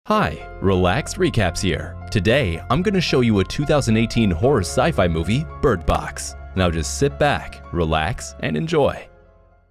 Hi, Relaxed Recaps here. Today, I'm going to show you a 2018 horror sci-fi movie, Bird Box. Now just sit back, relax, and enjoy.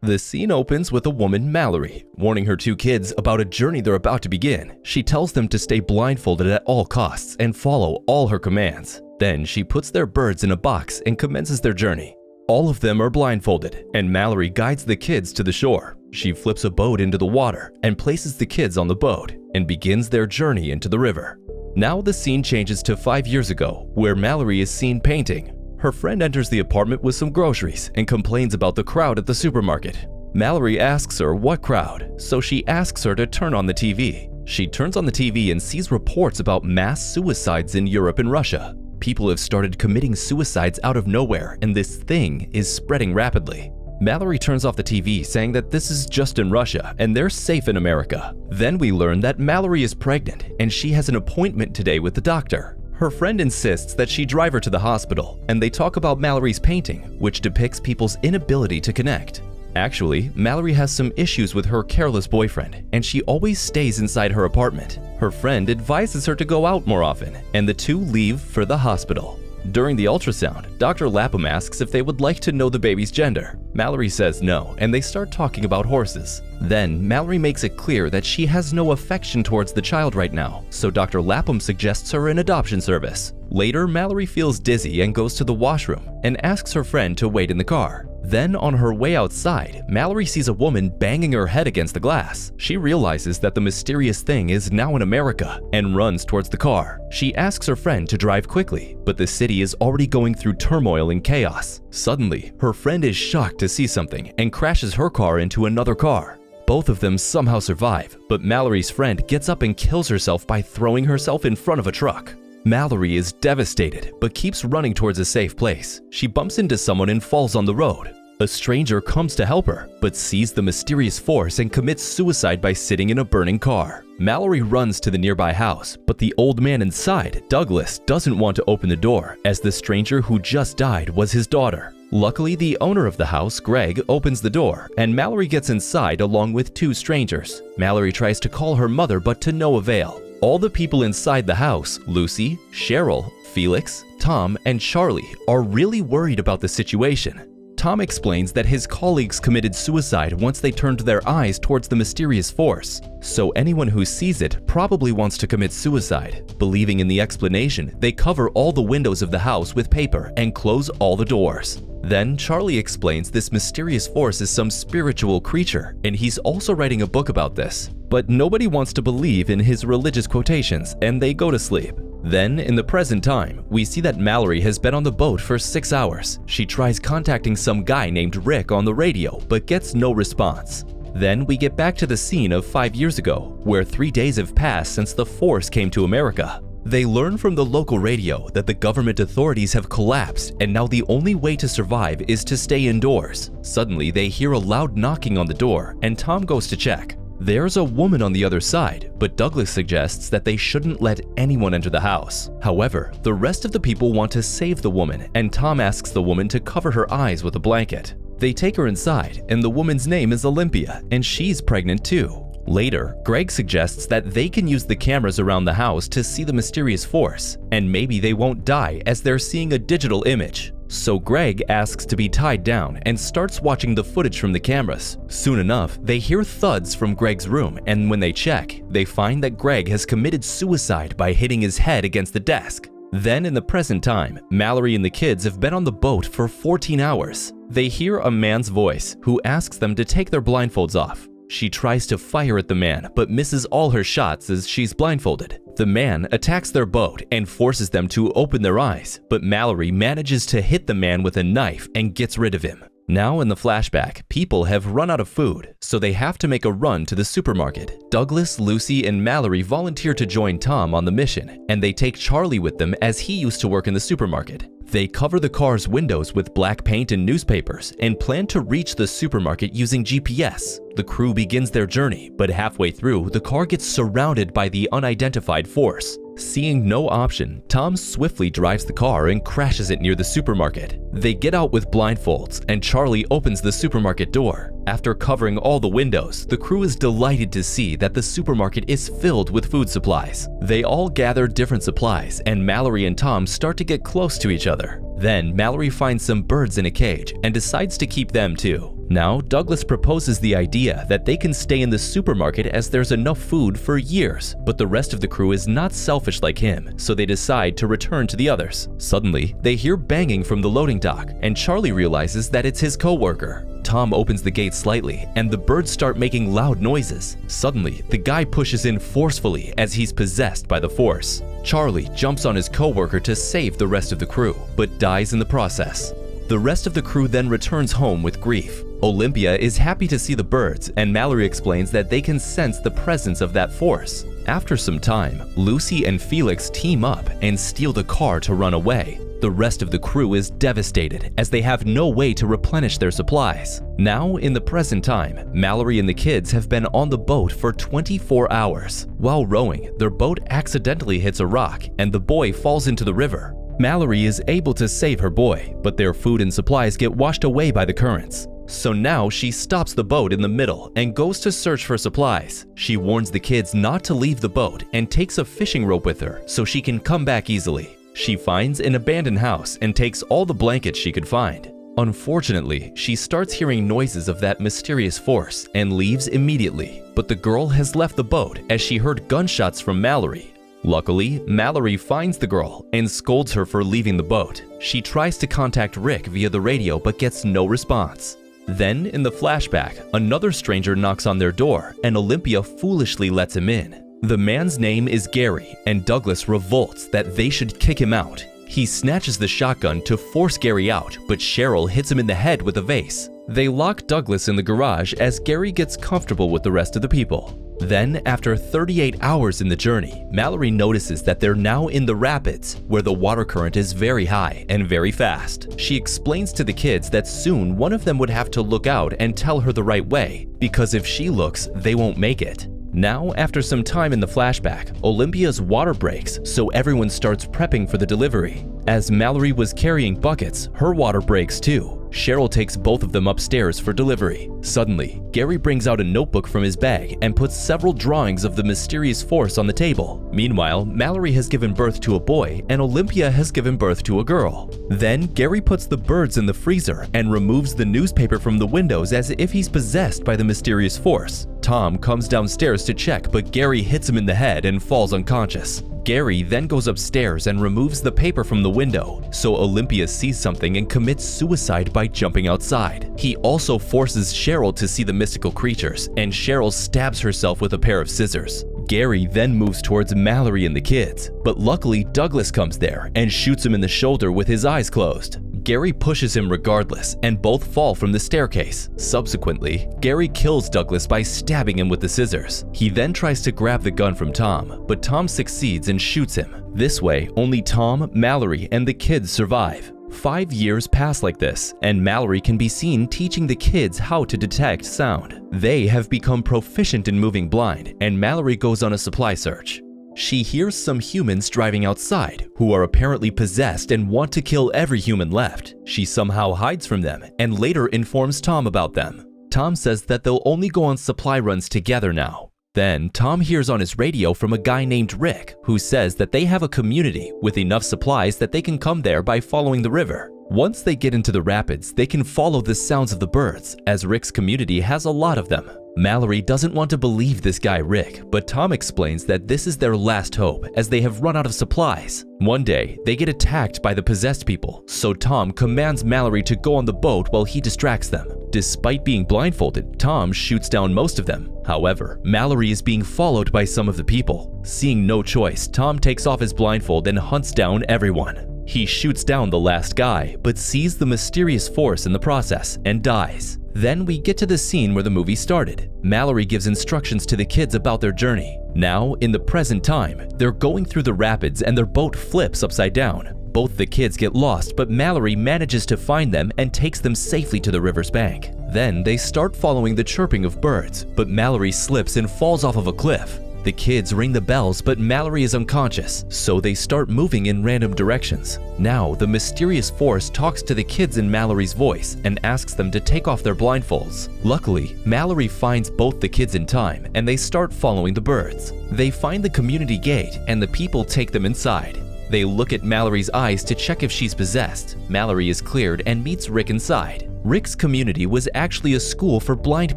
The scene opens with a woman, Mallory, warning her two kids about a journey they're about to begin. She tells them to stay blindfolded at all costs and follow all her commands. Then she puts their birds in a box and commences their journey. All of them are blindfolded, and Mallory guides the kids to the shore. She flips a boat into the water and places the kids on the boat and begins their journey into the river. Now the scene changes to 5 years ago, where Mallory is seen painting. Her friend enters the apartment with some groceries and complains about the crowd at the supermarket. Mallory asks her what crowd, so she asks her to turn on the TV. She turns on the TV and sees reports about mass suicides in Europe and Russia. People have started committing suicides out of nowhere, and this thing is spreading rapidly. Mallory turns off the TV, saying that this is just in Russia and they're safe in America. Then we learn that Mallory is pregnant and she has an appointment today with the doctor. Her friend insists that she drive her to the hospital, and they talk about Mallory's painting, which depicts people's inability to connect. Actually, Mallory has some issues with her careless boyfriend, and she always stays inside her apartment. Her friend advises her to go out more often, and the two leave for the hospital. During the ultrasound, Dr. Lapham asks if they would like to know the baby's gender. Mallory says no, and they start talking about horses. Then, Mallory makes it clear that she has no affection towards the child right now, so Dr. Lapham suggests her an adoption service. Later, Mallory feels dizzy and goes to the washroom and asks her friend to wait in the car. Then, on her way outside, Mallory sees a woman banging her head against the glass. She realizes that the mysterious thing is now in America and runs towards the car. She asks her friend to drive quickly, but the city is already going through turmoil and chaos. Suddenly, her friend is shocked to see something and crashes her car into another car. Both of them somehow survive, but Mallory's friend gets up and kills herself by throwing herself in front of a truck. Mallory is devastated, but keeps running towards a safe place. She bumps into someone and falls on the road. A stranger comes to help her, but sees the mysterious force and commits suicide by sitting in a burning car. Mallory runs to the nearby house, but the old man inside, Douglas, doesn't want to open the door, as the stranger who just died was his daughter. Luckily, the owner of the house, Greg, opens the door, and Mallory gets inside along with two strangers. Mallory tries to call her mother, but to no avail. All the people inside the house, Lucy, Cheryl, Felix, Tom, and Charlie, are really worried about the situation. Tom explains that his colleagues committed suicide once they turned their eyes towards the mysterious force, so anyone who sees it probably wants to commit suicide. Believing in the explanation, they cover all the windows of the house with paper and close all the doors. Then Charlie explains this mysterious force is some spiritual creature, and he's also writing a book about this. But nobody wants to believe in his religious quotations, and they go to sleep. Then, in the present time, we see that Mallory has been on the boat for 6 hours. She tries contacting some guy named Rick on the radio, but gets no response. Then we get back to the scene of 5 years ago, where 3 days have passed since the force came to America. They learn from the local radio that the government authorities have collapsed, and now the only way to survive is to stay indoors. Suddenly, they hear a loud knocking on the door, and Tom goes to check. There's a woman on the other side, but Douglas suggests that they shouldn't let anyone enter the house. However, the rest of the people want to save the woman, and Tom asks the woman to cover her eyes with a blanket. They take her inside, and the woman's name is Olympia, and she's pregnant too. Later, Greg suggests that they can use the cameras around the house to see the mysterious force, and maybe they won't die as they're seeing a digital image. So Greg asks to be tied down and starts watching the footage from the cameras. Soon enough, they hear thuds from Greg's room, and when they check, they find that Greg has committed suicide by hitting his head against the desk. Then in the present time, Mallory and the kids have been on the boat for 14 hours. They hear a man's voice who asks them to take their blindfolds off. She tries to fire at the man, but misses all her shots as she's blindfolded. The man attacks their boat and forces them to open their eyes, but Mallory manages to hit the man with a knife and gets rid of him. Now in the flashback, people have run out of food, so they have to make a run to the supermarket. Douglas, Lucy, and Mallory volunteer to join Tom on the mission, and they take Charlie with them as he used to work in the supermarket. They cover the car's windows with black paint and newspapers and plan to reach the supermarket using GPS. The crew begins their journey, but halfway through, the car gets surrounded by the unidentified force. Seeing no option, Tom swiftly drives the car and crashes it near the supermarket. They get out with blindfolds, and Charlie opens the supermarket door. After covering all the windows, the crew is delighted to see that the supermarket is filled with food supplies. They all gather different supplies, and Mallory and Tom start to get close to each other. Then Mallory finds some birds in a cage and decides to keep them too. Now, Douglas proposes the idea that they can stay in the supermarket as there's enough food for years, but the rest of the crew is not selfish like him, so they decide to return to the others. Suddenly, they hear banging from the loading dock, and Charlie realizes that it's his co-worker. Tom opens the gate slightly, and the birds start making loud noises. Suddenly, the guy pushes in forcefully as he's possessed by the force. Charlie jumps on his co-worker to save the rest of the crew, but dies in the process. The rest of the crew then returns home with grief. Olympia is happy to see the birds, and Mallory explains that they can sense the presence of that force. After some time, Lucy and Felix team up and steal the car to run away. The rest of the crew is devastated as they have no way to replenish their supplies. Now, in the present time, Mallory and the kids have been on the boat for 24 hours. While rowing, their boat accidentally hits a rock and the boy falls into the river. Mallory is able to save her boy, but their food and supplies get washed away by the currents. So now she stops the boat in the middle and goes to search for supplies. She warns the kids not to leave the boat and takes a fishing rope with her so she can come back easily. She finds an abandoned house and takes all the blankets she could find. Unfortunately, she starts hearing noises of that mysterious force and leaves immediately, but the girl has left the boat as she heard gunshots from Mallory. Luckily, Mallory finds the girl and scolds her for leaving the boat. She tries to contact Rick via the radio but gets no response. Then, in the flashback, another stranger knocks on their door and Olympia foolishly lets him in. The man's name is Gary, and Douglas revolts that they should kick him out. He snatches the shotgun to force Gary out, but Cheryl hits him in the head with a vase. They lock Douglas in the garage as Gary gets comfortable with the rest of the people. Then, after 38 hours in the journey, Mallory notices that they're now in the rapids, where the water current is very high and very fast. She explains to the kids that soon one of them would have to look out and tell her the right way, because if she looks, they won't make it. Now, after some time in the flashback, Olympia's water breaks, so everyone starts prepping for the delivery. As Mallory was carrying buckets, her water breaks too. Cheryl takes both of them upstairs for delivery. Suddenly, Gary brings out a notebook from his bag and puts several drawings of the mysterious force on the table. Meanwhile, Mallory has given birth to a boy and Olympia has given birth to a girl. Then, Gary puts the birds in the freezer and removes the newspaper from the windows as if he's possessed by the mysterious force. Tom comes downstairs to check, but Gary hits him in the head and falls unconscious. Gary then goes upstairs and removes the paper from the window, so Olympia sees something and commits suicide by jumping outside. He also forces Cheryl to see the mystical creatures, and Cheryl stabs herself with a pair of scissors. Gary then moves towards Mallory and the kids, but luckily Douglas comes there and shoots him in the shoulder with his eyes closed. Gary pushes him regardless, and both fall from the staircase. Subsequently, Gary kills Douglas by stabbing him with the scissors. He then tries to grab the gun from Tom, but Tom succeeds and shoots him. This way, only Tom, Mallory, and the kids survive. 5 years pass like this, and Mallory can be seen teaching the kids how to detect sound. They have become proficient in moving blind, and Mallory goes on a supply search. She hears some humans driving outside, who are apparently possessed and want to kill every human left. She somehow hides from them, and later informs Tom about them. Tom says that they'll only go on supply runs together now. Then, Tom hears on his radio from a guy named Rick, who says that they have a community with enough supplies that they can come there by following the river. Once they get into the rapids, they can follow the sounds of the birds, as Rick's community has a lot of them. Mallory doesn't want to believe this guy Rick, but Tom explains that this is their last hope as they have run out of supplies. One day, they get attacked by the possessed people, so Tom commands Mallory to go on the boat while he distracts them. Despite being blindfolded, Tom shoots down most of them. However, Mallory is being followed by some of the people. Seeing no choice, Tom takes off his blindfold and hunts down everyone. He shoots down the last guy, but sees the mysterious force in the process and dies. Then we get to the scene where the movie started. Mallory gives instructions to the kids about their journey. Now, in the present time, they're going through the rapids and their boat flips upside down. Both the kids get lost, but Mallory manages to find them and takes them safely to the river's bank. Then they start following the chirping of birds, but Mallory slips and falls off of a cliff. The kids ring the bells, but Mallory is unconscious, so they start moving in random directions. Now, the mysterious force talks to the kids in Mallory's voice and asks them to take off their blindfolds. Luckily, Mallory finds both the kids in time, and they start following the birds. They find the community gate, and the people take them inside. They look at Mallory's eyes to check if she's possessed. Mallory is cleared and meets Rick inside. Rick's community was actually a school for blind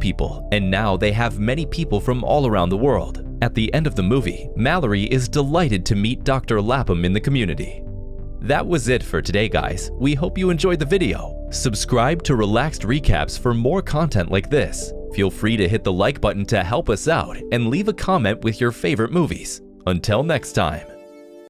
people, and now they have many people from all around the world. At the end of the movie, Mallory is delighted to meet Dr. Lapham in the community. That was it for today, guys. We hope you enjoyed the video. Subscribe to Relaxed Recaps for more content like this. Feel free to hit the like button to help us out and leave a comment with your favorite movies. Until next time.